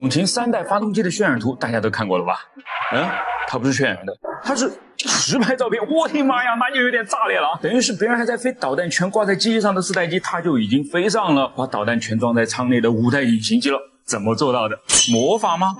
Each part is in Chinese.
猛禽3代发动机的渲染图大家都看过了吧？它不是渲染的，它是实拍照片。我的妈呀，那就有点炸裂了啊！等于是别人还在飞，导弹全挂在机翼上的4代机，它就已经飞上了，把导弹全装在舱内的5代隐形机了。怎么做到的？魔法吗？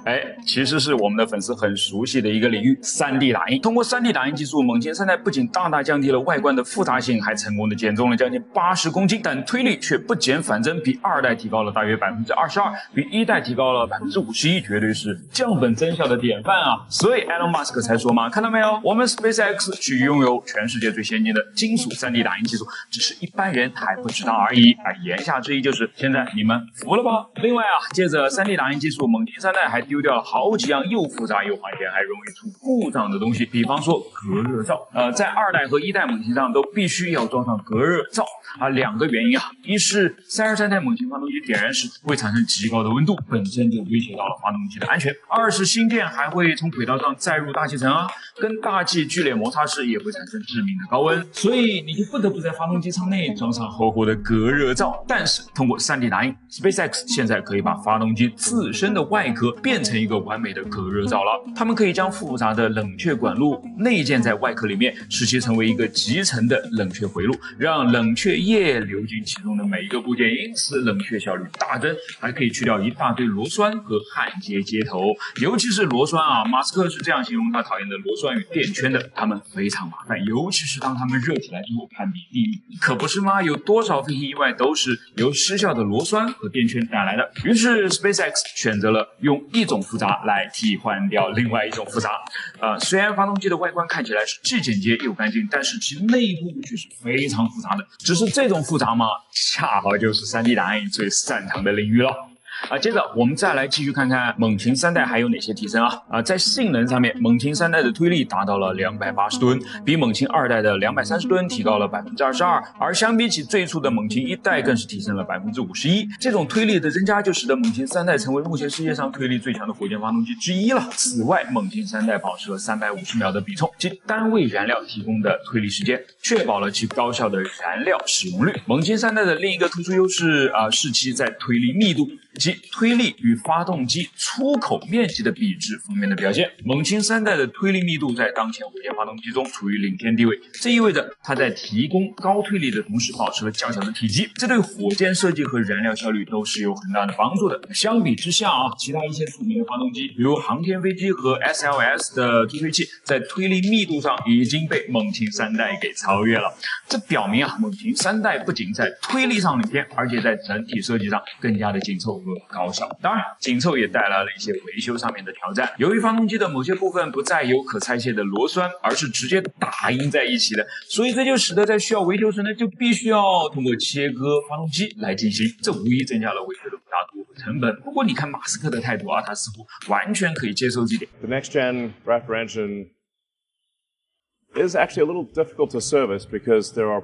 其实是我们的粉丝很熟悉的一个领域 ，3D 打印。通过 3D 打印技术，猛禽3代不仅大大降低了外观的复杂性，还成功的减重了将近80公斤，但推力却不减反增，比2代提高了大约22%，比1代提高了51%，绝对是降本增效的典范啊！所以 Elon Musk 才说嘛，看到没有，我们 SpaceX 具拥有全世界最先进的金属 3D 打印技术，只是一般人还不知道而已。言下之意就是现在你们服了吧？另外接着 3D 打印技术，猛禽3代还丢掉了好几样又复杂又花钱还容易出故障的东西，比方说隔热罩。在2代和1代猛禽上都必须要装上隔热罩2个原因一是33代猛禽发动机点燃时会产生极高的温度，本身就威胁到了发动机的安全；二是芯片还会从轨道上载入大气层跟大气剧烈摩擦时也会产生致命的高温，所以你就不得不在发动机舱内装上厚厚的隔热罩。但是通过 3D 打印 ，SpaceX 现在可以把发动机自身的外壳变成一个完美的隔热罩了。他们可以将复杂的冷却管路内建在外壳里面，使其成为一个集成的冷却回路，让冷却液流进其中的每一个部件，因此冷却效率大增，还可以去掉一大堆螺栓和焊接接头，尤其是螺栓马斯克是这样形容他讨厌的螺栓与电圈的，它们非常麻烦，尤其是当它们热起来之后，堪比地狱。可不是吗？有多少飞行意外都是由失效的螺栓和电圈带来的。于是 SpaceX 选择了用一种复杂来替换掉另外一种复杂。虽然发动机的外观看起来是既简洁又干净，但是其内部却是非常复杂的。只是这种复杂嘛，恰好就是 3D 打印最擅长的领域了。接着我们再来继续看看猛禽3代还有哪些提升在性能上面，猛禽3代的推力达到了280吨，比猛禽2代的230吨提高了22%，而相比起最初的猛禽1代更是提升了51%。这种推力的增加就使得猛禽3代成为目前世界上推力最强的火箭发动机之一了。此外，猛禽3代保持了350秒的比冲，即单位燃料提供的推力时间，确保了其高效的燃料使用率。猛禽3代的另一个突出优势是其在推力密度及推力与发动机出口面积的比值方面的表现。猛禽3代的推力密度在当前火箭发动机中处于领先地位，这意味着它在提供高推力的同时保持了较小的体积，这对火箭设计和燃料效率都是有很大的帮助的。相比之下其他一些著名的发动机，比如航天飞机和 SLS 的助推器，在推力密度上已经被猛禽3代给超越了。这表明猛禽3代不仅在推力上领先，而且在整体设计上更加的紧凑和高效。当然，紧凑也带来了一些维修上面的挑战。由于发动机的某些部分不再有可拆卸的螺栓，而是直接打印在一起的，所以这就使得在需要维修时呢，就必须要通过切割发动机来进行，这无疑增加了维修的复杂度和成本。不过你看马斯克的态度他似乎完全可以接受这点。 The next gen Raptor engine is actually a little difficult to service because there are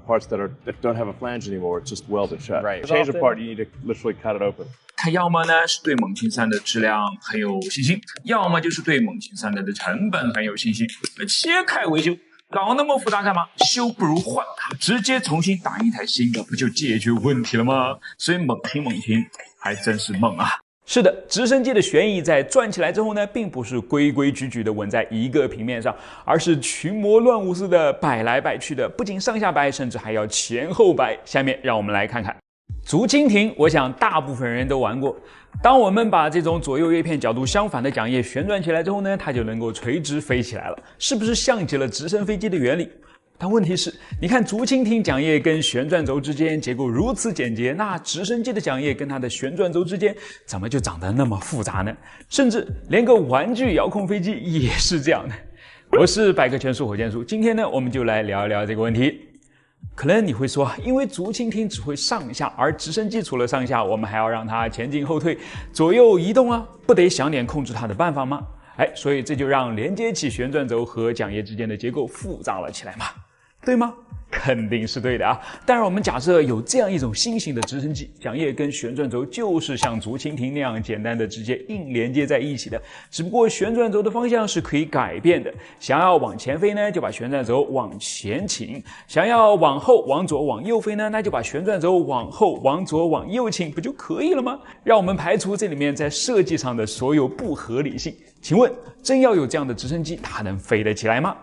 parts that don't have a flange anymore. It's just welded shut. Right. To change a part, you need to literally cut it open. 他要么呢是对猛禽3的质量很有信心，要么就是对猛禽3代的成本很有信心。切开维修搞那么复杂干嘛？修不如换直接重新打一台新的，不就解决问题了吗？所以猛禽还真是猛啊！是的，直升机的旋翼在转起来之后呢，并不是规规矩矩的稳在一个平面上，而是群魔乱舞似的摆来摆去的，不仅上下摆，甚至还要前后摆。下面让我们来看看竹蜻蜓，我想大部分人都玩过。当我们把这种左右叶片角度相反的桨叶旋转起来之后呢，它就能够垂直飞起来了，是不是像极了直升飞机的原理？但问题是，你看竹蜻蜓桨叶跟旋转轴之间结构如此简洁，那直升机的桨叶跟它的旋转轴之间怎么就长得那么复杂呢？甚至连个玩具遥控飞机也是这样的。我是百科全书火箭叔，今天呢，我们就来聊一聊这个问题。可能你会说，因为竹蜻蜓只会上下，而直升机除了上下，我们还要让它前进后退、左右移动不得想点控制它的办法吗？所以这就让连接起旋转轴和桨叶之间的结构复杂了起来嘛，对吗？肯定是对的啊！当然，我们假设有这样一种新型的直升机，桨叶跟旋转轴就是像竹蜻蜓那样简单的直接硬连接在一起的，只不过旋转轴的方向是可以改变的。想要往前飞呢，就把旋转轴往前倾；想要往后、往左、往右飞呢，那就把旋转轴往后、往左、往右倾，不就可以了吗？让我们排除这里面在设计上的所有不合理性。请问，真要有这样的直升机，它能飞得起来吗？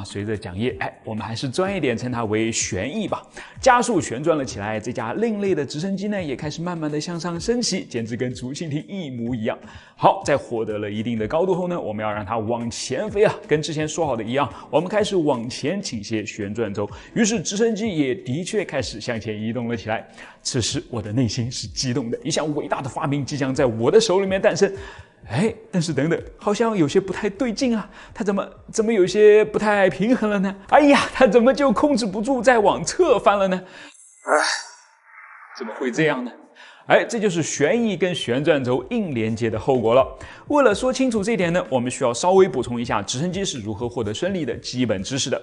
随着桨叶，我们还是专业点称它为旋翼吧。加速旋转了起来，这架另类的直升机呢，也开始慢慢的向上升起，简直跟竹蜻蜓一模一样。好，在获得了一定的高度后呢，我们要让它往前飞啊，跟之前说好的一样，我们开始往前倾斜旋转轴，于是直升机也的确开始向前移动了起来。此时我的内心是激动的，一项伟大的发明即将在我的手里面诞生。但是等等，好像有些不太对劲啊！它怎么有些不太平衡了呢？它怎么就控制不住再往侧翻了呢？怎么会这样呢？这就是旋翼跟旋转轴硬连接的后果了。为了说清楚这点呢，我们需要稍微补充一下直升机是如何获得升力的基本知识的。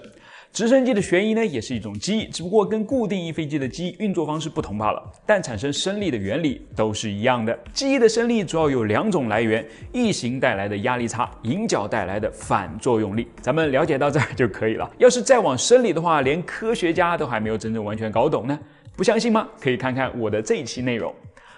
直升机的旋翼呢，也是一种机翼，只不过跟固定翼飞机的机翼运作方式不同罢了，但产生升力的原理都是一样的。机翼的升力主要有2种来源：翼型带来的压力差，迎角带来的反作用力。咱们了解到这儿就可以了。要是再往深里的话，连科学家都还没有真正完全搞懂呢。不相信吗？可以看看我的这一期内容。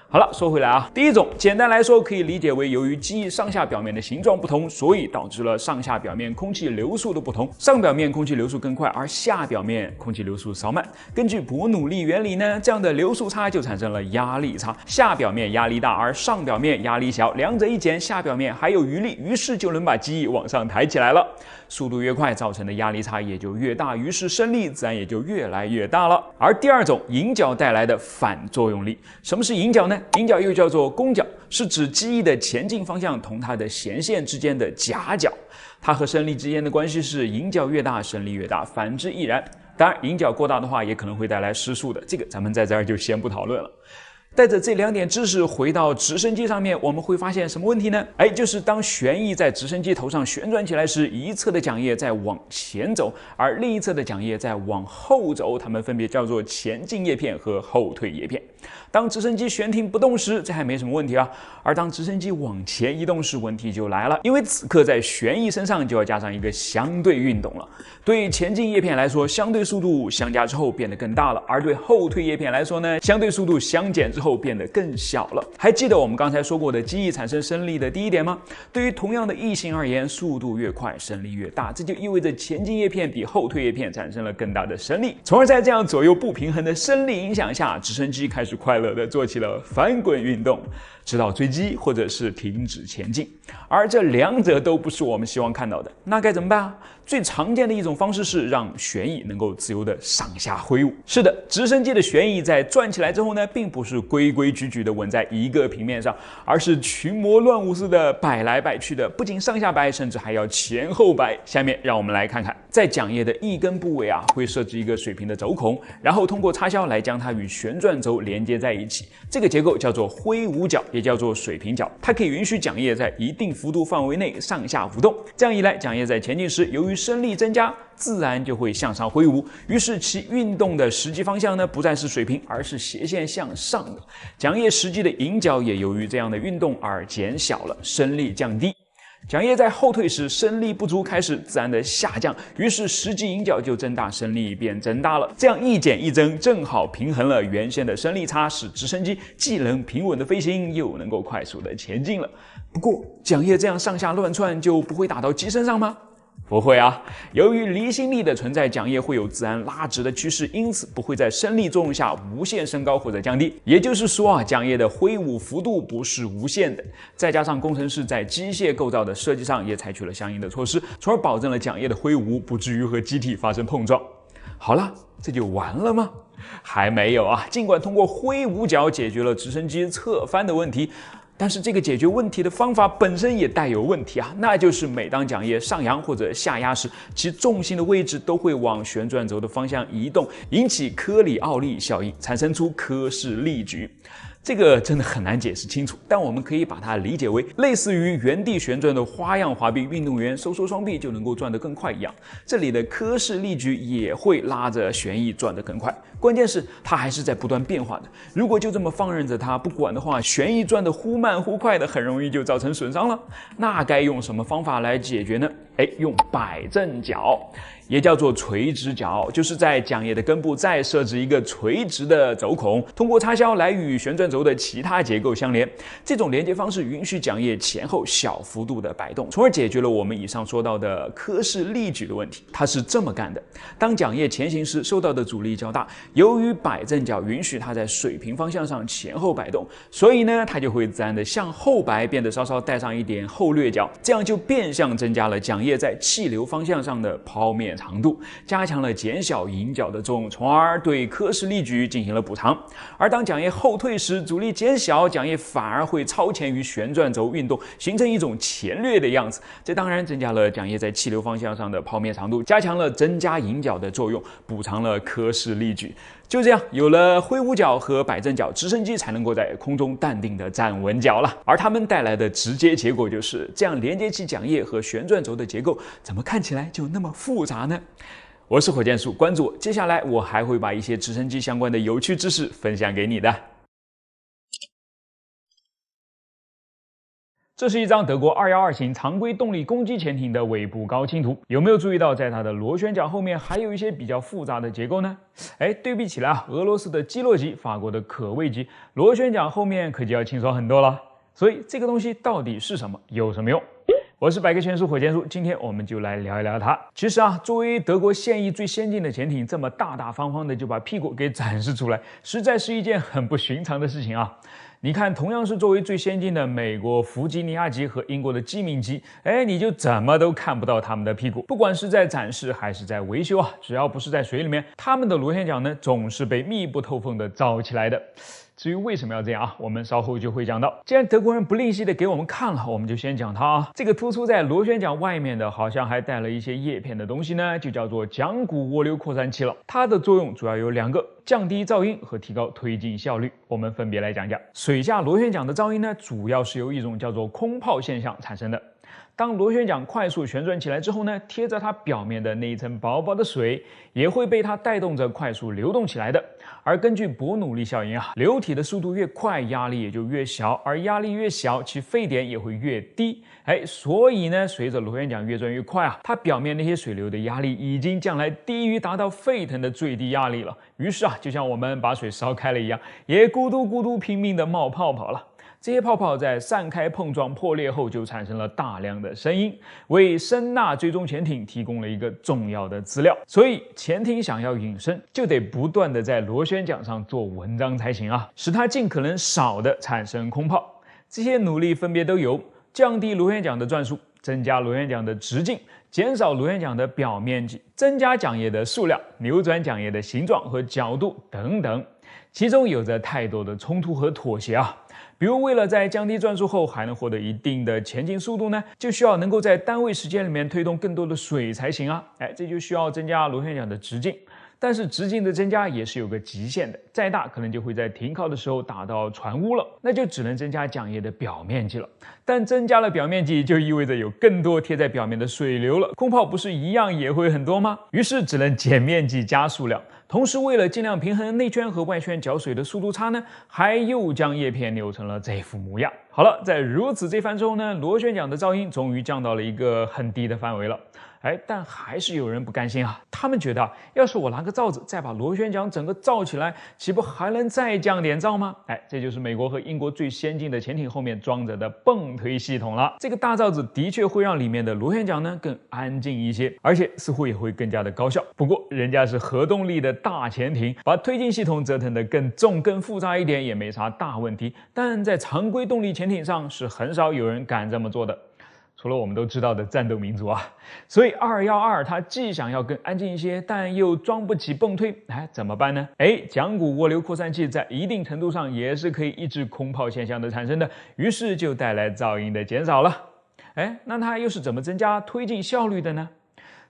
好了，说回来啊，第一种简单来说可以理解为由于机翼上下表面的形状不同，所以导致了上下表面空气流速的不同，上表面空气流速更快，而下表面空气流速稍慢。根据伯努利原理呢，这样的流速差就产生了压力差，下表面压力大，而上表面压力小，两者一减，下表面还有余力，于是就能把机翼往上抬起来了。速度越快，造成的压力差也就越大，于是升力自然也就越来越大了。而第二种迎角带来的反作用力，什么是迎角呢？迎角又叫做弓角，是指机翼的前进方向同它的弦线之间的夹角。它和升力之间的关系是迎角越大，升力越大，反之亦然。当然，迎角过大的话，也可能会带来失速的，这个咱们在这儿就先不讨论了。带着这2点知识回到直升机上面，我们会发现什么问题呢？就是当旋翼在直升机头上旋转起来时，一侧的桨叶在往前走，而另一侧的桨叶在往后走，它们分别叫做前进叶片和后退叶片。当直升机悬停不动时，这还没什么问题啊，而当直升机往前移动时，问题就来了，因为此刻在旋翼身上就要加上一个相对运动了。对前进叶片来说，相对速度相加之后变得更大了，而对后退叶片来说呢，相对速度相减之后变得更小了。还记得我们刚才说过的机翼产生升力的第一点吗？对于同样的翼型而言，速度越快，升力越大，这就意味着前进叶片比后退叶片产生了更大的升力，从而在这样左右不平衡的升力影响下，直升机开始快乐地做起了翻滚运动，直到坠机或者是停止前进。而这2者都不是我们希望看到的，那该怎么办啊？最常见的一种方式是让旋翼能够自由地上下挥舞。是的，直升机的旋翼在转起来之后呢，并不是规规矩矩地稳在一个平面上，而是群魔乱舞似的摆来摆去的，不仅上下摆，甚至还要前后摆。下面让我们来看看，在桨叶的一根部位会设置一个水平的轴孔，然后通过插销来将它与旋转轴连接在一起。这个结构叫做挥舞角，也叫做水平角，它可以允许桨叶在一定幅度范围内上下浮动。这样一来，桨叶在前进时，由于升力增加，自然就会向上挥舞，于是其运动的实际方向呢，不再是水平，而是斜线向上的。桨叶实际的迎角也由于这样的运动而减小了，升力降低。桨叶在后退时，升力不足，开始自然的下降，于是实际迎角就增大，升力便增大了。这样一减一增，正好平衡了原先的升力差，使直升机既能平稳的飞行，又能够快速的前进了。不过，桨叶这样上下乱窜，就不会打到机身上吗？不会啊，由于离心力的存在，桨叶会有自然拉直的趋势，因此不会在升力作用下无限升高或者降低。也就是说桨叶的挥舞幅度不是无限的。再加上工程师在机械构造的设计上也采取了相应的措施，从而保证了桨叶的挥舞不至于和机体发生碰撞。好了，这就完了吗？还没有啊！尽管通过挥舞角解决了直升机侧翻的问题，但是这个解决问题的方法本身也带有问题啊，那就是每当桨叶上扬或者下压时，其重心的位置都会往旋转轴的方向移动，引起科里奥利效应，产生出科氏力矩。这个真的很难解释清楚，但我们可以把它理解为类似于原地旋转的花样滑冰运动员收双臂就能够转得更快一样。这里的科氏力矩也会拉着旋翼转得更快，关键是它还是在不断变化的。如果就这么放任着它不管的话，旋翼转得忽慢忽快的，很容易就造成损伤了。那该用什么方法来解决呢？用摆正脚，也叫做垂直脚，就是在桨叶的根部再设置一个垂直的轴孔，通过插销来与旋转轴的其他结构相连。这种连接方式允许桨叶前后小幅度的摆动，从而解决了我们以上说到的科氏力矩的问题。它是这么干的：当桨叶前行时受到的阻力较大，由于摆正脚允许它在水平方向上前后摆动，所以呢，它就会自然的向后摆，变得稍稍带上一点后掠角，这样就变相增加了桨叶在气流方向上的抛面长度，加强了减小引脚的作用，从而对科氏力矩进行了补偿。而当桨叶后退时，阻力减小，桨叶反而会超前于旋转轴运动，形成一种前掠的样子。这当然增加了桨叶在气流方向上的抛面长度，加强了增加引脚的作用，补偿了科氏力矩。就这样，有了挥舞脚和摆正脚，直升机才能够在空中淡定地站稳脚了。而它们带来的直接结果就是，这样连接起桨叶和旋转轴的结构，怎么看起来就那么复杂呢？我是火箭叔，关注我，接下来我还会把一些直升机相关的有趣知识分享给你的。这是一张德国212型常规动力攻击潜艇的尾部高清图，有没有注意到在它的螺旋桨后面还有一些比较复杂的结构呢？对比起来啊，俄罗斯的基洛级、法国的可畏级，螺旋桨后面可就要清爽很多了。所以这个东西到底是什么，有什么用？我是百科全书火箭叔，今天我们就来聊一聊它。其实啊，作为德国现役最先进的潜艇，这么大大方方的就把屁股给展示出来，实在是一件很不寻常的事情啊。你看，同样是作为最先进的美国弗吉尼亚级和英国的基民级，你就怎么都看不到他们的屁股。不管是在展示还是在维修啊，只要不是在水里面，他们的螺旋桨呢总是被密不透风的罩起来的。至于为什么要这样啊，我们稍后就会讲到。既然德国人不吝惜的给我们看了，我们就先讲它啊。这个突出在螺旋桨外面的，好像还带了一些叶片的东西呢，就叫做桨骨涡流扩散器了。它的作用主要有两个：降低噪音和提高推进效率。我们分别来讲讲。水下螺旋桨的噪音呢，主要是由一种叫做空泡现象产生的。当螺旋桨快速旋转起来之后呢，贴着它表面的那一层薄薄的水也会被它带动着快速流动起来的。而根据伯努利效应啊，流体的速度越快，压力也就越小，而压力越小，其沸点也会越低。所以呢，随着螺旋桨越转越快啊，它表面那些水流的压力已经降来低于达到沸腾的最低压力了。于是啊，就像我们把水烧开了一样，也咕嘟咕嘟拼命的冒泡泡了。这些泡泡在散开、碰撞、破裂后，就产生了大量的声音，为声呐追踪潜艇提供了一个重要的资料。所以，潜艇想要隐身，就得不断的在螺旋桨上做文章才行啊，使它尽可能少的产生空泡。这些努力分别都有：降低螺旋桨的转速，增加螺旋桨的直径，减少螺旋桨的表面积，增加桨叶的数量，扭转桨叶的形状和角度等等。其中有着太多的冲突和妥协啊。比如为了在降低转速后还能获得一定的前进速度呢，就需要能够在单位时间里面推动更多的水才行啊。这就需要增加螺旋桨的直径。但是直径的增加也是有个极限的，再大可能就会在停靠的时候打到船坞了，那就只能增加桨叶的表面积了。但增加了表面积就意味着有更多贴在表面的水流了，空泡不是一样也会很多吗？于是只能减面积加数量。同时为了尽量平衡内圈和外圈搅水的速度差呢，还又将叶片扭成了这副模样。好了，在如此这番之后呢，螺旋桨的噪音终于降到了一个很低的范围了。但还是有人不甘心啊，他们觉得要是我拿个罩子再把螺旋桨整个罩起来，岂不还能再降点噪吗？这就是美国和英国最先进的潜艇后面装着的泵推系统了。这个大罩子的确会让里面的螺旋桨呢更安静一些，而且似乎也会更加的高效。不过人家是核动力的大潜艇，把推进系统折腾得更重更复杂一点也没啥大问题，但在常规动力潜艇上是很少有人敢这么做的。除了我们都知道的战斗民族啊，所以212它既想要更安静一些，但又装不起泵推，怎么办呢？桨骨涡流扩散器在一定程度上也是可以抑制空泡现象的产生的，于是就带来噪音的减少了。那它又是怎么增加推进效率的呢？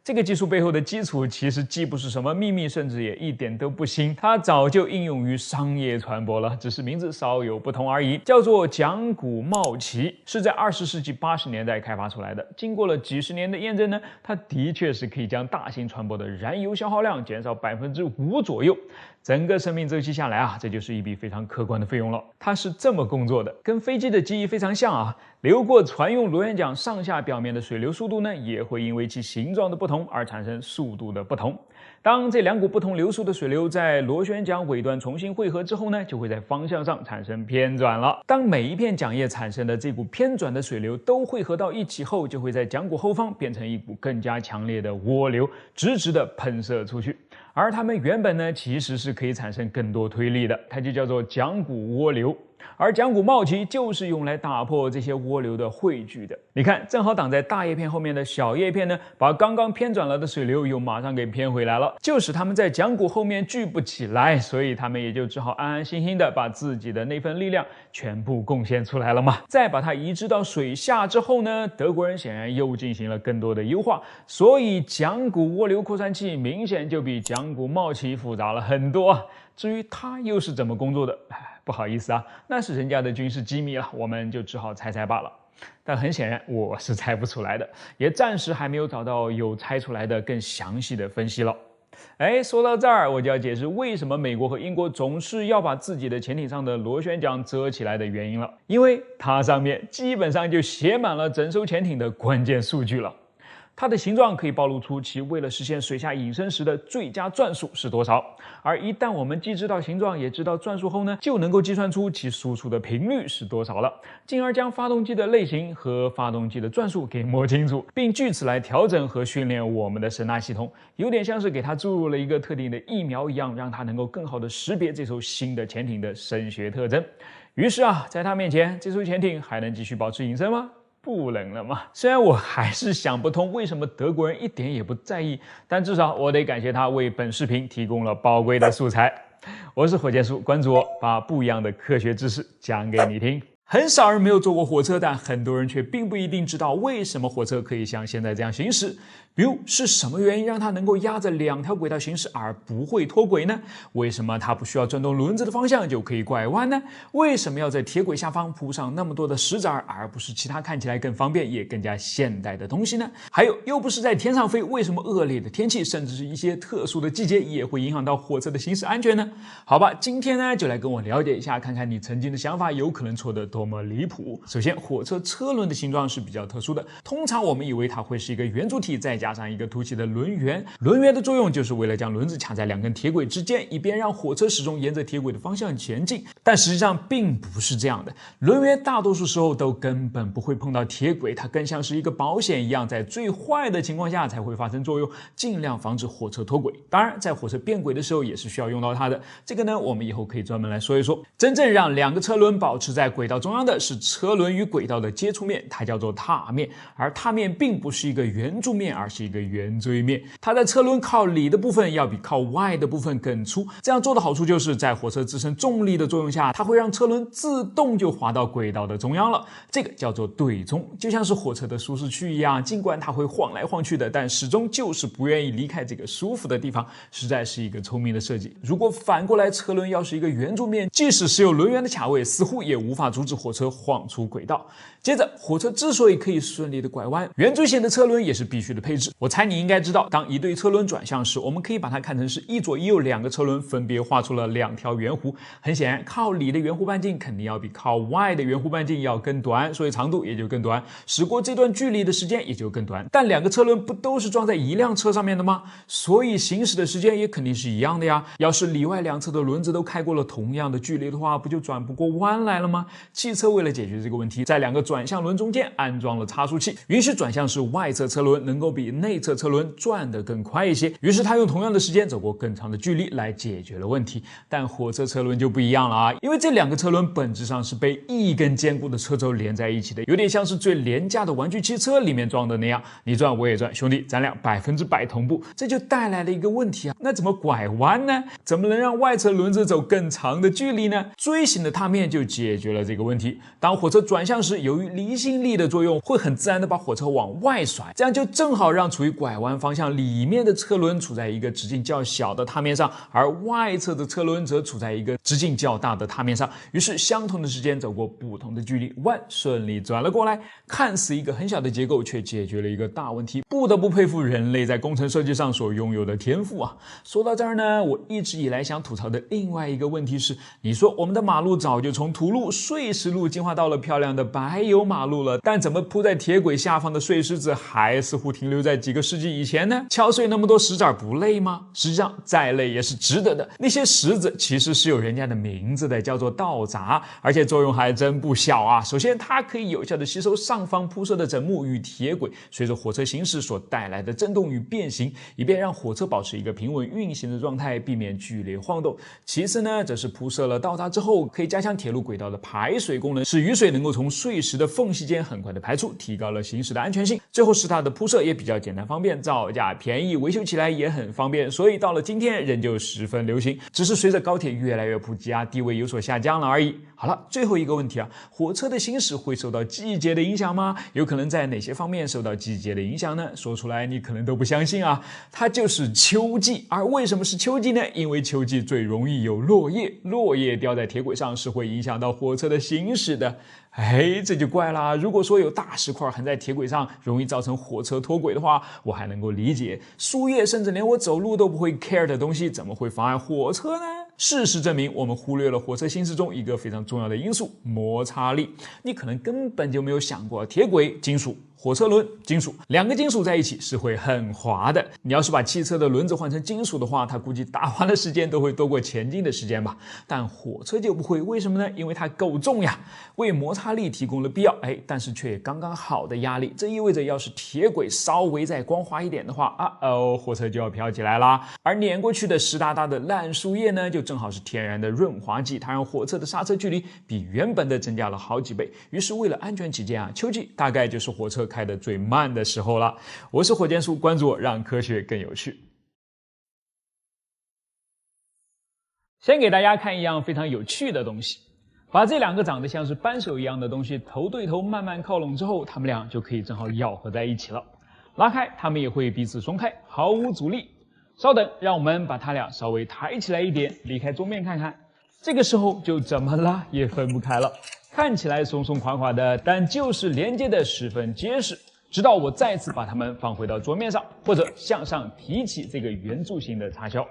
这个技术背后的基础其实既不是什么秘密，甚至也一点都不新，它早就应用于商业船舶了，只是名字稍有不同而已，叫做讲古茂奇，是在20世纪80年代开发出来的。经过了几十年的验证呢，它的确是可以将大型船舶的燃油消耗量减少5%左右。整个生命周期下来啊，这就是一笔非常可观的费用了。它是这么工作的，跟飞机的机翼非常像啊。流过船用螺旋桨上下表面的水流速度呢，也会因为其形状的不同而产生速度的不同。当这两股不同流速的水流在螺旋桨尾端重新汇合之后呢，就会在方向上产生偏转了。当每一片桨叶产生的这股偏转的水流都汇合到一起后，就会在桨骨后方变成一股更加强烈的涡流，直直的喷射出去。而它们原本呢，其实是可以产生更多推力的，它就叫做桨骨涡流。而桨骨茂奇就是用来打破这些涡流的汇聚的。你看，正好挡在大叶片后面的小叶片呢，把刚刚偏转了的水流又马上给偏回来了，就使它们在桨骨后面聚不起来，所以它们也就只好安安心心的把自己的那份力量全部贡献出来了嘛。再把它移植到水下之后呢，德国人显然又进行了更多的优化，所以桨骨涡流扩散器明显就比桨骨茂奇复杂了很多。至于它又是怎么工作的，不好意思啊，那是人家的军事机密了，我们就只好猜猜罢了。但很显然我是猜不出来的，也暂时还没有找到有猜出来的更详细的分析了。说到这儿，我就要解释为什么美国和英国总是要把自己的潜艇上的螺旋桨遮起来的原因了，因为它上面基本上就写满了整艘潜艇的关键数据了。它的形状可以暴露出其为了实现水下隐身时的最佳转速是多少，而一旦我们既知道形状也知道转速后呢，就能够计算出其输出的频率是多少了，进而将发动机的类型和发动机的转速给摸清楚，并据此来调整和训练我们的声纳系统，有点像是给它注入了一个特定的疫苗一样，让它能够更好的识别这艘新的潜艇的声学特征。于是啊，在它面前，这艘潜艇还能继续保持隐身吗？不能了嘛。虽然我还是想不通为什么德国人一点也不在意，但至少我得感谢他为本视频提供了宝贵的素材。我是火箭叔，关注我，把不一样的科学知识讲给你听。很少人没有坐过火车，但很多人却并不一定知道为什么火车可以像现在这样行驶。比如是什么原因让它能够压着2条轨道行驶而不会脱轨呢？为什么它不需要转动轮子的方向就可以拐弯呢？为什么要在铁轨下方铺上那么多的石子而不是其他看起来更方便也更加现代的东西呢？还有，又不是在天上飞，为什么恶劣的天气甚至是一些特殊的季节也会影响到火车的行驶安全呢？好吧，今天呢就来跟我了解一下，看看你曾经的想法有可能错得多么离谱。首先，火车车轮的形状是比较特殊的，通常我们以为它会是一个圆柱体，再加上一个凸起的轮圆。轮圆的作用就是为了将轮子卡在2根铁轨之间，以便让火车始终沿着铁轨的方向前进。但实际上并不是这样的，轮圆大多数时候都根本不会碰到铁轨，它更像是一个保险一样，在最坏的情况下才会发生作用，尽量防止火车脱轨。当然，在火车变轨的时候也是需要用到它的，这个呢我们以后可以专门来说一说。真正让2个车轮保持在轨道中央的是车轮与轨道的接触面，它叫做踏面，而踏面并不是一个圆柱面，而是一个圆锥面。它在车轮靠里的部分要比靠外的部分更粗，这样做的好处就是在火车自身重力的作用下，它会让车轮自动就滑到轨道的中央了，这个叫做对冲，就像是火车的舒适区一样，尽管它会晃来晃去的，但始终就是不愿意离开这个舒服的地方，实在是一个聪明的设计。如果反过来车轮要是一个圆柱面，即使是有轮圆的卡位，似乎也无法阻止火车晃出轨道。接着，火车之所以可以顺利的拐弯，圆锥形的车轮也是必须的配置。我猜你应该知道，当一对车轮转向时，我们可以把它看成是一左一右2个车轮分别画出了2条圆弧。很显然，靠里的圆弧半径肯定要比靠外的圆弧半径要更短，所以长度也就更短，驶过这段距离的时间也就更短。但2个车轮不都是装在一辆车上面的吗？所以行驶的时间也肯定是一样的呀。要是里外2侧的轮子都开过了同样的距离的话，不就转不过弯来了吗？汽车为了解决这个问题，在2个转向轮中间安装了差速器，允许转向时外侧车轮能够比内侧车轮转得更快一些。于是他用同样的时间走过更长的距离来解决了问题。但火车车轮就不一样了啊，因为这2个车轮本质上是被一根坚固的车轴连在一起的，有点像是最廉价的玩具汽车里面装的那样，你转我也转，兄弟咱俩100%同步。这就带来了一个问题啊，那怎么拐弯呢？怎么能让外侧轮子走更长的距离呢？锥形的踏面就解决了这个问问题。当火车转向时，由于离心力的作用，会很自然的把火车往外甩，这样就正好让处于拐弯方向里面的车轮处在一个直径较小的踏面上，而外侧的车轮则处在一个直径较大的踏面上。于是相同的时间走过不同的距离，弯顺利转了过来。看似一个很小的结构，却解决了一个大问题，不得不佩服人类在工程设计上所拥有的天赋啊！说到这儿呢，我一直以来想吐槽的另外一个问题是，你说我们的马路早就从土路、碎石路进化到了漂亮的柏油马路了，但怎么铺在铁轨下方的碎石子还似乎停留在几个世纪以前呢？敲碎那么多石子不累吗？实际上再累也是值得的。那些石子其实是有人家的名字的，叫做道闸，而且作用还真不小啊。首先它可以有效的吸收上方铺设的枕木与铁轨随着火车行驶所带来的震动与变形，以便让火车保持一个平稳运行的状态，避免剧烈晃动。其次呢，则是铺设了道闸之后，可以加强铁路轨道的排水功能，使雨水能够从碎石的缝隙间很快的排出，提高了行驶的安全性。最后是它的铺设也比较简单方便，造价便宜，维修起来也很方便，所以到了今天仍旧十分流行，只是随着高铁越来越普及啊，地位有所下降了而已。好了，最后一个问题啊，火车的行驶会受到季节的影响吗？有可能在哪些方面受到季节的影响呢？说出来你可能都不相信啊，它就是秋季。而为什么是秋季呢？因为秋季最容易有落叶，落叶掉在铁轨上是会影响到火车的行驶的。这就怪啦，如果说有大石块横在铁轨上，容易造成火车脱轨的话，我还能够理解。树叶甚至连我走路都不会 care 的东西，怎么会妨碍火车呢？事实证明，我们忽略了火车行驶中一个非常重要的因素——摩擦力。你可能根本就没有想过，铁轨金属，火车轮金属，两个金属在一起是会很滑的。你要是把汽车的轮子换成金属的话，它估计打滑的时间都会多过前进的时间吧。但火车就不会，为什么呢？因为它够重呀，为摩擦力提供了必要但是却刚刚好的压力。这意味着，要是铁轨稍微再光滑一点的话，火车就要飘起来啦。而碾过去的湿哒哒的烂树叶呢，就正好是天然的润滑剂，它让火车的刹车距离比原本的增加了好几倍。于是为了安全起见啊，秋季大概就是火车开得最慢的时候了。我是火箭叔，关注我，让科学更有趣。先给大家看一样非常有趣的东西，把这两个长得像是扳手一样的东西头对头慢慢靠拢之后，它们俩就可以正好咬合在一起了。拉开，它们也会彼此松开，毫无阻力。稍等，让我们把它俩稍微抬起来一点，离开桌面看看。这个时候就怎么拉也分不开了，看起来松松垮垮的，但就是连接的十分结实。直到我再次把它们放回到桌面上，或者向上提起这个圆柱形的插销。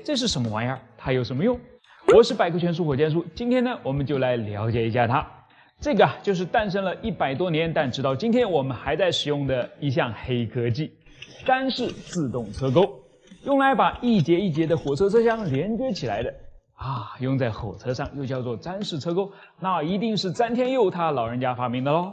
这是什么玩意儿？它有什么用？我是百科全书火箭叔，今天呢，我们就来了解一下它。这个就是诞生了100多年，但直到今天我们还在使用的一项黑科技——粘式自动车钩，用来把一节一节的火车车厢连接起来的。用在火车上又叫做粘式车钩，那一定是詹天佑他老人家发明的咯。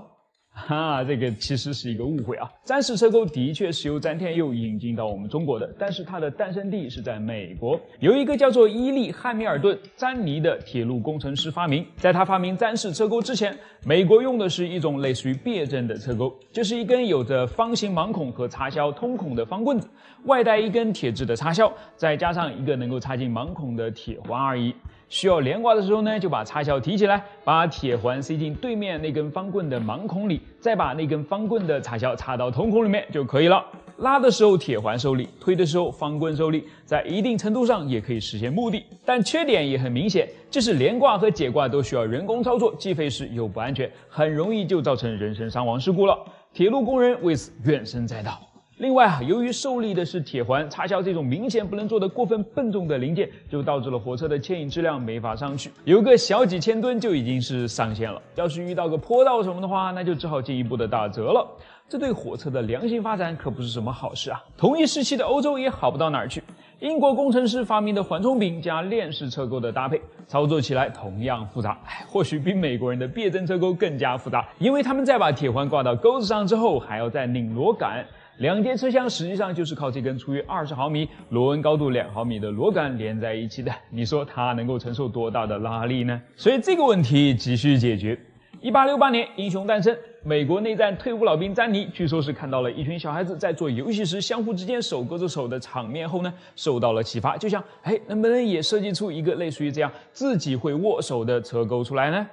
这个其实是一个误会啊。粘式车钩的确是由詹天佑引进到我们中国的，但是它的诞生地是在美国，有一个叫做伊利·汉密尔顿·詹尼的铁路工程师发明。在他发明粘式车钩之前，美国用的是一种类似于别针的车钩，就是一根有着方形盲孔和插销通孔的方棍子，外带一根铁质的插销，再加上一个能够插进盲孔的铁环而已。需要连挂的时候呢，就把插销提起来，把铁环塞进对面那根方棍的盲孔里，再把那根方棍的插销插到瞳孔里面就可以了。拉的时候铁环受力，推的时候方棍受力，在一定程度上也可以实现目的。但缺点也很明显，就是连挂和解挂都需要人工操作，既费时又不安全，很容易就造成人身伤亡事故了。铁路工人为此怨声载道。另外由于受力的是铁环、插销这种明显不能做的过分笨重的零件，就导致了火车的牵引质量没法上去，有个小几千吨就已经是上限了。要是遇到个坡道什么的话，那就只好进一步的打折了。这对火车的良性发展可不是什么好事啊。同一时期的欧洲也好不到哪儿去。英国工程师发明的缓冲柄加链式车钩的搭配，操作起来同样复杂，或许比美国人的别针车钩更加复杂，因为他们在把铁环挂到钩子上之后，还要再拧螺杆。两节车厢实际上就是靠这根粗约20毫米、螺纹高度2毫米的螺杆连在一起的，你说它能够承受多大的拉力呢？所以这个问题急需解决。1868年，英雄诞生。美国内战退伍老兵詹尼，据说是看到了一群小孩子在做游戏时相互之间手勾着手的场面后呢，受到了启发，就想，能不能也设计出一个类似于这样自己会握手的车钩出来呢？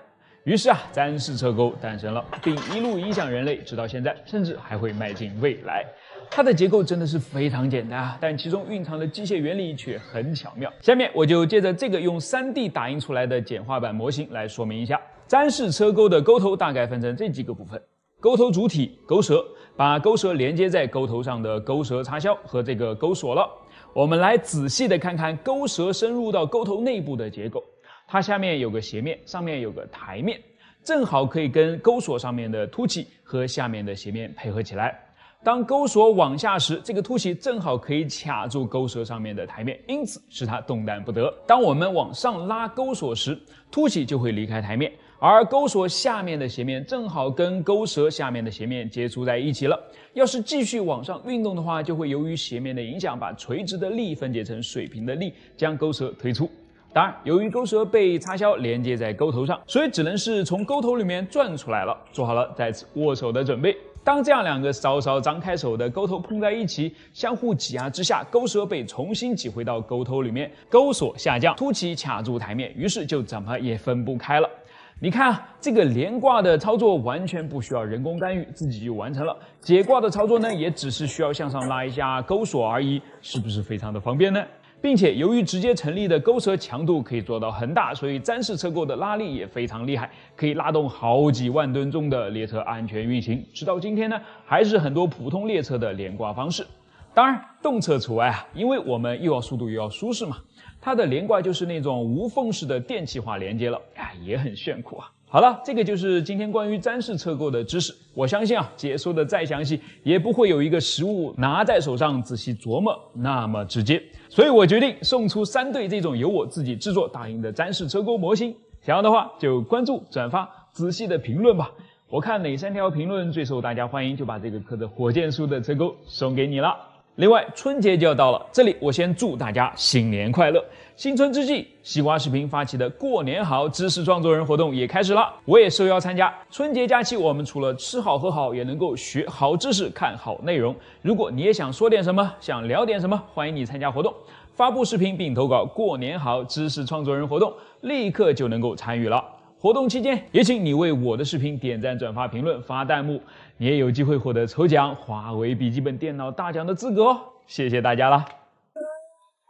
于是詹氏车钩诞生了，并一路影响人类，直到现在，甚至还会迈进未来。它的结构真的是非常简单但其中蕴藏的机械原理却很巧妙。下面我就借着这个用 3D 打印出来的简化版模型来说明一下。詹氏车钩的钩头大概分成这几个部分：钩头主体钩舌，把钩舌连接在钩头上的钩舌插销和这个钩锁了。我们来仔细的看看钩舌深入到钩头内部的结构。它下面有个斜面，上面有个台面，正好可以跟钩锁上面的凸起和下面的斜面配合起来。当钩锁往下时，这个凸起正好可以卡住钩舌上面的台面，因此使它动弹不得。当我们往上拉钩锁时，凸起就会离开台面，而钩锁下面的斜面正好跟钩舌下面的斜面接触在一起了。要是继续往上运动的话，就会由于斜面的影响，把垂直的力分解成水平的力，将钩舌推出。当然，由于钩舌被插销连接在钩头上，所以只能是从钩头里面转出来了。做好了在此握手的准备。当这样两个稍稍张开手的钩头碰在一起，相互挤压之下，钩舌被重新挤回到钩头里面，钩锁下降，凸起卡住台面，于是就怎么也分不开了。你看这个连挂的操作完全不需要人工干预，自己就完成了。解挂的操作呢，也只是需要向上拉一下钩锁而已，是不是非常的方便呢？并且由于直接成立的钩舌强度可以做到很大，所以詹氏车钩的拉力也非常厉害，可以拉动好几万吨重的列车安全运行。直到今天呢，还是很多普通列车的连挂方式。当然，动车除外因为我们又要速度又要舒适嘛。它的连挂就是那种无缝式的电气化连接了，也很炫酷好了，这个就是今天关于詹氏车钩的知识。我相信解说的再详细，也不会有一个实物拿在手上仔细琢磨那么直接。所以我决定送出3对这种由我自己制作打印的詹氏车钩模型。想要的话就关注、转发、仔细的评论吧。我看哪3条评论最受大家欢迎，就把这个刻着火箭树的车钩送给你了。另外，春节就要到了，这里我先祝大家新年快乐！新春之际，西瓜视频发起的过年好知识创作人活动也开始了，我也受邀参加。春节假期，我们除了吃好喝好，也能够学好知识、看好内容。如果你也想说点什么，想聊点什么，欢迎你参加活动，发布视频并投稿过年好知识创作人活动，立刻就能够参与了。活动期间，也请你为我的视频点赞、转发、评论、发弹幕，你也有机会获得抽奖华为笔记本电脑大奖的资格谢谢大家啦！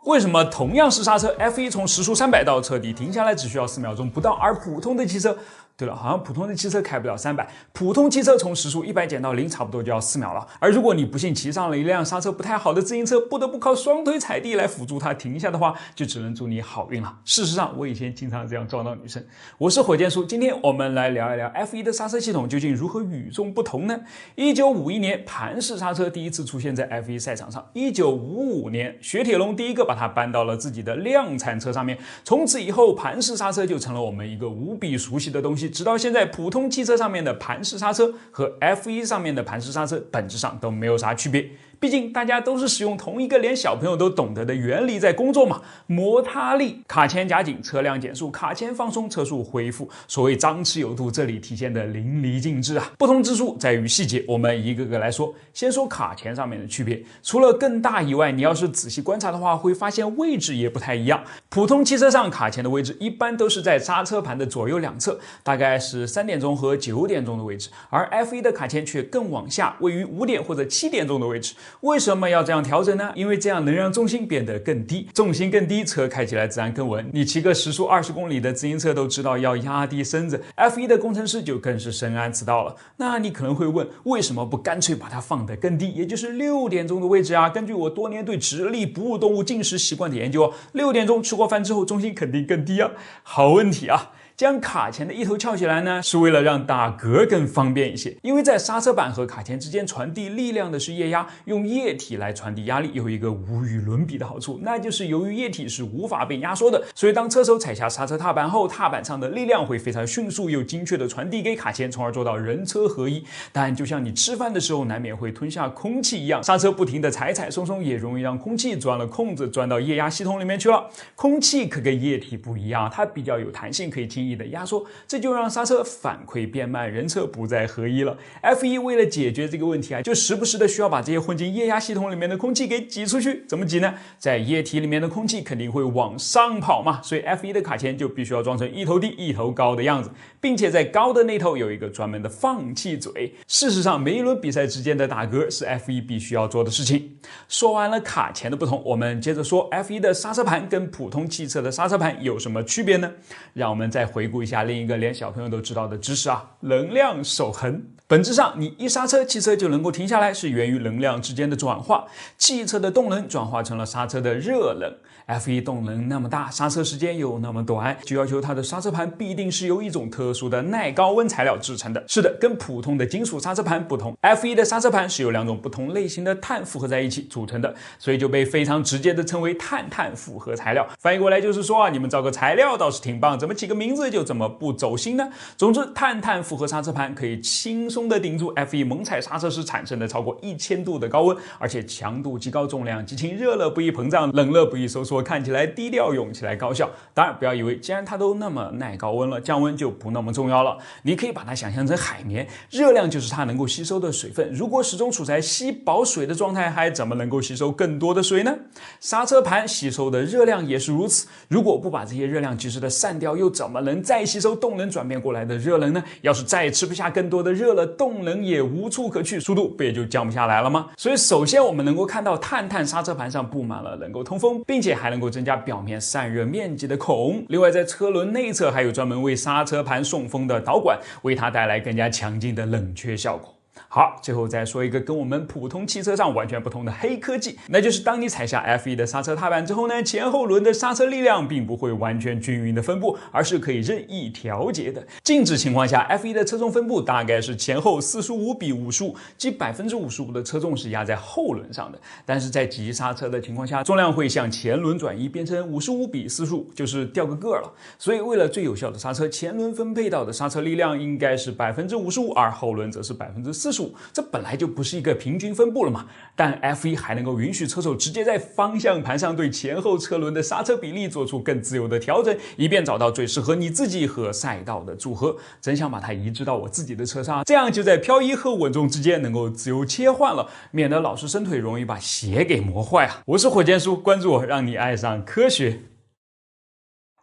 为什么同样是刹车 F1 从时速300到彻底停下来只需要4秒钟不到，而普通的汽车，对了，好像普通的汽车开不了300，普通汽车从时速100减到0差不多就要4秒了。而如果你不幸骑上了一辆刹车不太好的自行车，不得不靠双腿踩地来辅助它停下的话，就只能祝你好运了。事实上，我以前经常这样撞到女生。我是火箭叔，今天我们来聊一聊 F1 的刹车系统究竟如何与众不同呢？1951年，盘式刹车第一次出现在 F1 赛场上。1955年，雪铁龙第一个把它搬到了自己的量产车上面。从此以后，盘式刹车就成了我们一个无比熟悉的东西。直到现在，普通汽车上面的盘式刹车和 F1 上面的盘式刹车本质上都没有啥区别。毕竟大家都是使用同一个连小朋友都懂得的原理在工作嘛，摩擦力，卡钳夹紧，车辆减速，卡钳放松，车速恢复。所谓张弛有度，这里体现的淋漓尽致不同之处在于细节，我们一个个来说。先说卡钳上面的区别，除了更大以外，你要是仔细观察的话，会发现位置也不太一样。普通汽车上卡钳的位置一般都是在刹车盘的左右两侧，大概是3点钟和9点钟的位置，而 F1 的卡钳却更往下，位于5点或者7点钟的位置。为什么要这样调整呢？因为这样能让重心变得更低，重心更低，车开起来自然更稳。你骑个时速20公里的自行车都知道要压低身子， F1 的工程师就更是深谙此道了。那你可能会问，为什么不干脆把它放得更低，也就是6点钟的位置啊？根据我多年对直立哺乳动物进食习惯的研究，6点钟吃过饭之后重心肯定更低啊。好问题啊！将卡钳的一头翘起来呢，是为了让打嗝更方便一些。因为在刹车板和卡钳之间传递力量的是液压，用液体来传递压力有一个无与伦比的好处，那就是由于液体是无法被压缩的，所以当车手踩下刹车踏板后，踏板上的力量会非常迅速又精确的传递给卡钳，从而做到人车合一。但就像你吃饭的时候难免会吞下空气一样，刹车不停的踩踩松松，也容易让空气钻了空子，钻到液压系统里面去了。空气可跟液体不一样，它比较有弹性，可以轻轻易的压缩，这就让刹车反馈变慢，人车不再合一了。F1 为了解决这个问题啊，就时不时的需要把这些混进液压系统里面的空气给挤出去。怎么挤呢？在液体里面的空气肯定会往上跑嘛，所以 F1 的卡钳就必须要装成一头低一头高的样子，并且在高的那头有一个专门的放气嘴。事实上，每一轮比赛之间的打嗝是 F1 必须要做的事情。说完了卡钳的不同，我们接着说 F1 的刹车盘跟普通汽车的刹车盘有什么区别呢？让我们再回顾一下另一个连小朋友都知道的知识啊，能量守恒。本质上，你一刹车，汽车就能够停下来，是源于能量之间的转化。汽车的动能转化成了刹车的热能。F1 动能那么大，刹车时间又那么短，就要求它的刹车盘必定是由一种特殊的耐高温材料制成的。是的，跟普通的金属刹车盘不同， F1 的刹车盘是由2种不同类型的碳复合在一起组成的，所以就被非常直接的称为碳复合材料。翻译过来就是说啊，你们造个材料倒是挺棒，怎么起个名字就这么不走心呢？总之，碳复合刹车盘可以轻松的顶住 F1 猛踩刹车时产生的超过1000度的高温，而且强度极高，重量极轻，热了不易膨胀，冷了不易收缩，看起来低调，用起来高效。当然不要以为既然它都那么耐高温了，降温就不那么重要了。你可以把它想象成海绵，热量就是它能够吸收的水分，如果始终处在吸饱水的状态，还怎么能够吸收更多的水呢？刹车盘吸收的热量也是如此，如果不把这些热量及时的散掉，又怎么能再吸收动能转变过来的热能呢？要是再吃不下更多的热了，动能也无处可去，速度不也就降不下来了吗？所以首先我们能够看到碳刹车盘上布满了能够通风，并且还能够增加表面散热面积的孔。另外在车轮内侧还有专门为刹车盘送风的导管，为它带来更加强劲的冷却效果。好，最后再说一个跟我们普通汽车上完全不同的黑科技，那就是当你踩下 F1 的刹车踏板之后呢，前后轮的刹车力量并不会完全均匀的分布，而是可以任意调节的。静止情况下 ，F1 的车重分布大概是前后45比55，即55%的车重是压在后轮上的。但是在急刹车的情况下，重量会向前轮转移，变成55比45，就是掉个个了。所以为了最有效的刹车，前轮分配到的刹车力量应该是55%，而后轮则是45%。这本来就不是一个平均分布了嘛，但 F1 还能够允许车手直接在方向盘上对前后车轮的刹车比例做出更自由的调整，以便找到最适合你自己和赛道的组合。真想把它移植到我自己的车上，这样就在漂移和稳重之间能够自由切换了，免得老是伸腿容易把鞋给磨坏啊！我是火箭叔，关注我，让你爱上科学。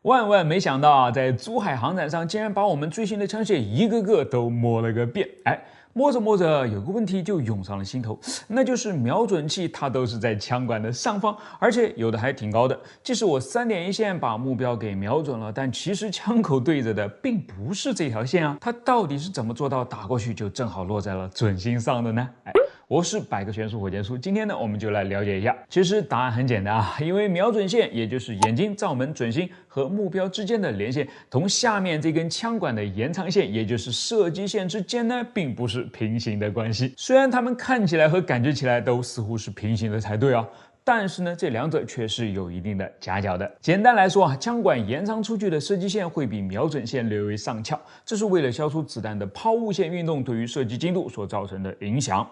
万没想到啊，在珠海航展上竟然把我们最新的枪械一个个都摸了个遍。摸着摸着，有个问题就涌上了心头，那就是瞄准器它都是在枪管的上方，而且有的还挺高的。即使我3点一线把目标给瞄准了，但其实枪口对着的并不是这条线啊，它到底是怎么做到打过去就正好落在了准心上的呢？我是百科全书火箭叔，今天呢我们就来了解一下。其实答案很简单啊，因为瞄准线也就是眼睛、照门、准心和目标之间的连线，同下面这根枪管的延长线，也就是射击线之间呢，并不是平行的关系。虽然它们看起来和感觉起来都似乎是平行的才对啊。但是呢，这两者却是有一定的夹角的。简单来说啊，枪管延长出去的射击线会比瞄准线略微上翘，这是为了消除子弹的抛物线运动对于射击精度所造成的影响。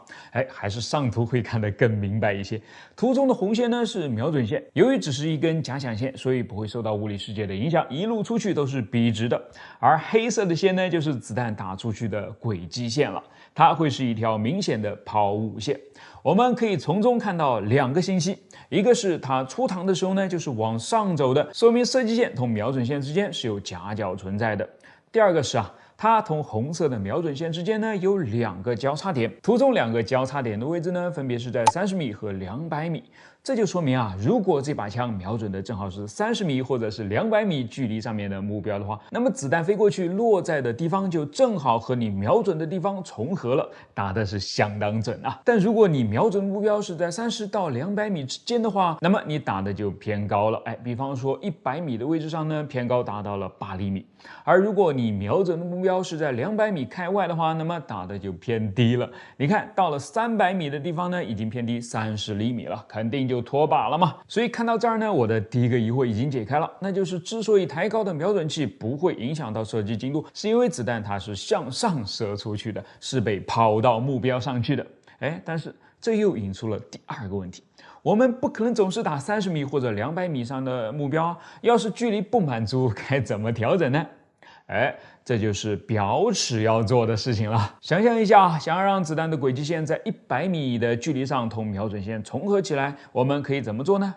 还是上图会看得更明白一些。图中的红线呢是瞄准线，由于只是一根假想线，所以不会受到物理世界的影响，一路出去都是笔直的。而黑色的线呢，就是子弹打出去的轨迹线了，它会是一条明显的抛物线。我们可以从中看到2个信息，一个是它出膛的时候呢，就是往上走的，说明射击线同瞄准线之间是有夹角存在的。第二个是它同红色的瞄准线之间呢有2个交叉点，图中2个交叉点的位置呢，分别是在30米和200米。这就说明如果这把枪瞄准的正好是30米或者是200米距离上面的目标的话，那么子弹飞过去落在的地方就正好和你瞄准的地方重合了，打的是相当准啊。但如果你瞄准目标是在30到200米之间的话，那么你打的就偏高了。比方说100米的位置上呢，偏高达到了8厘米。而如果你瞄准的目标是在200米开外的话，那么打的就偏低了。你看到了300米的地方呢，已经偏低30厘米了，肯定就脱靶了嘛。所以看到这儿呢，我的第一个疑惑已经解开了，那就是之所以抬高的瞄准器不会影响到射击精度，是因为子弹它是向上射出去的，是被抛到目标上去的。但是这又引出了第2个问题，我们不可能总是打30米或者200米上的目标，要是距离不满足，该怎么调整呢？这就是表尺要做的事情了。想象一下，想要让子弹的轨迹线在100米的距离上同瞄准线重合起来，我们可以怎么做呢？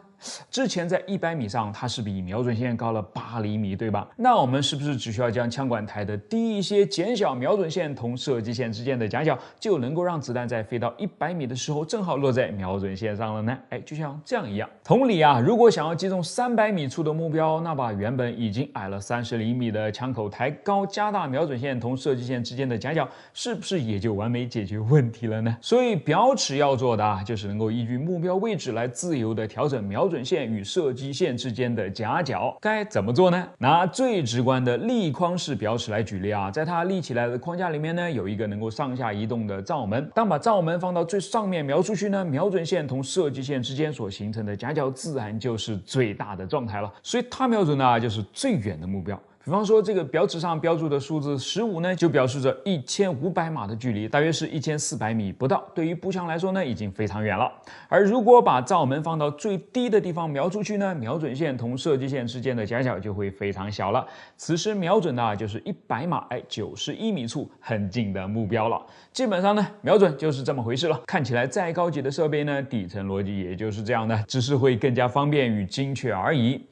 之前在100米上，它是比瞄准线高了8厘米，对吧？那我们是不是只需要将枪管抬得低一些，减小瞄准线同射击线之间的夹角，就能够让子弹在飞到100米的时候正好落在瞄准线上了呢？就像这样一样。同理啊，如果想要击中300米处的目标，那把原本已经矮了30厘米的枪口抬高，加大瞄准线同射击线之间的夹角，是不是也就完美解决问题了呢？所以表尺要做的就是能够依据目标位置来自由的调整瞄准线与射击线之间的夹角。该怎么做呢？拿最直观的立框式表尺来举例啊，在它立起来的框架里面呢，有一个能够上下移动的罩门。当把罩门放到最上面瞄出去呢，瞄准线同射击线之间所形成的夹角自然就是最大的状态了，所以它瞄准的就是最远的目标。比方说这个表尺上标注的数字15呢，就表示着1500码的距离，大约是1400米不到，对于步枪来说呢，已经非常远了。而如果把罩门放到最低的地方瞄出去呢，瞄准线同射击线之间的夹角就会非常小了，此时瞄准的就是100码91米处很近的目标了。基本上呢，瞄准就是这么回事了。看起来再高级的设备呢，底层逻辑也就是这样的，只是会更加方便与精确而已。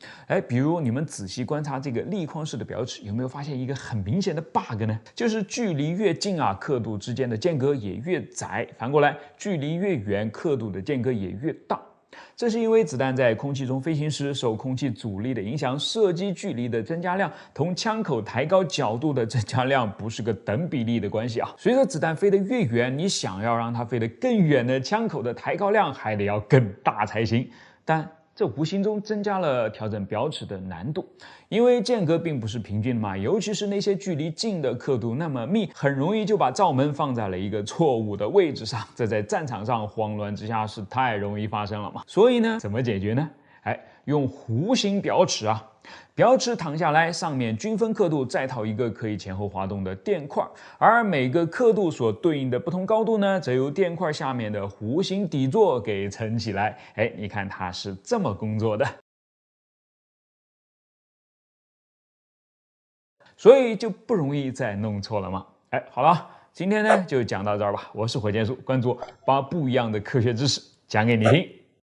比如你们仔细观察这个立框式的表尺，有没有发现一个很明显的 bug 呢？就是距离越近啊，刻度之间的间隔也越窄，反过来距离越远，刻度的间隔也越大。这是因为子弹在空气中飞行时，受空气阻力的影响，射击距离的增加量同枪口抬高角度的增加量不是个等比例的关系啊。随着子弹飞得越远，你想要让它飞得更远呢，枪口的抬高量还得要更大才行。但这无形中增加了调整表尺的难度，因为间隔并不是平均的嘛，尤其是那些距离近的刻度那么密，很容易就把罩门放在了一个错误的位置上，这在战场上慌乱之下是太容易发生了嘛。所以呢，怎么解决呢？用弧形表尺啊。表尺躺下来，上面均分刻度，再套一个可以前后滑动的垫块，而每个刻度所对应的不同高度呢，则由垫块下面的弧形底座给撑起来。你看它是这么工作的，所以就不容易再弄错了嘛。好了，今天呢就讲到这儿吧。我是火箭叔，关注我，把不一样的科学知识讲给你听。